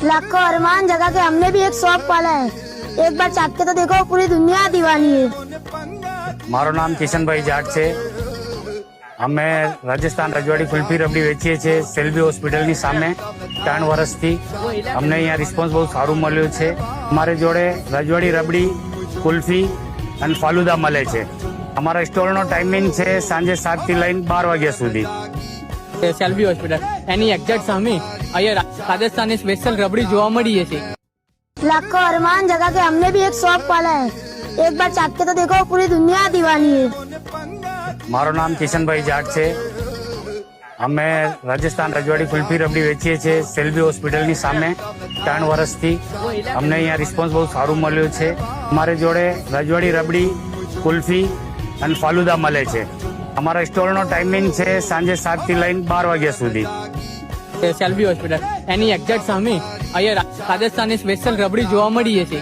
लाखों अरमान जगह के हमने भी एक शॉप पाला है। एक बार चाट के तो देखो, पूरी दुनिया दीवानी है। मारो नाम किशनभाई जाट છે। અમે રાજસ્થાન રજવાડી કુલ્ફી રબડી વેચીએ છીએ સેલ્બી હોસ્પિટલની સામે 3 વર્ષથી। અમને અહીંયા રિસ્પોન્સ બહુ સારું મળ્યું છે। અમારી જોડે રજવાડી રબડી કુલ્ફી અને ફાલુદા મળે છે। અમારા સ્ટોરનો ટાઈમિંગ છે સાંજે 7 થી લઈને 12 વાગ્યા સુધી। સેલ્બી હોસ્પિટલ એની એક્ઝેક્ટ સામે અહીંયા રાજસ્થાની સ્પેશિયલ રબડી જોવા મળી છે। लाखों अरमान जगह के हमने भी एक शॉप पाला है। एक बार चाट के तो देखो, पूरी दुनिया दीवानी है। મારો નામ કિશનભાઈ જાટ છે। અમે રાજસ્થાન રજવાડી કુલ્ફી રબડી વેચીએ છીએ સેલ્બી હોસ્પિટલની સામે 3 વર્ષથી। અમને અહીંયા રિસ્પોન્સ બહુ સારું મળ્યું છે। અમારી જોડે રજવાડી રબડી કુલ્ફી અને ફાલુદા મળે છે। અમારા સ્ટોરનો ટાઈમિંગ છે સાંજે 7 થી લઈને 12 વાગ્યા સુધી। સેલ્બી હોસ્પિટલ એની એક્ઝેક્ટ સામે અહીંયા રાજસ્થાની સ્પેશિયલ રબડી જોવા મળી છે।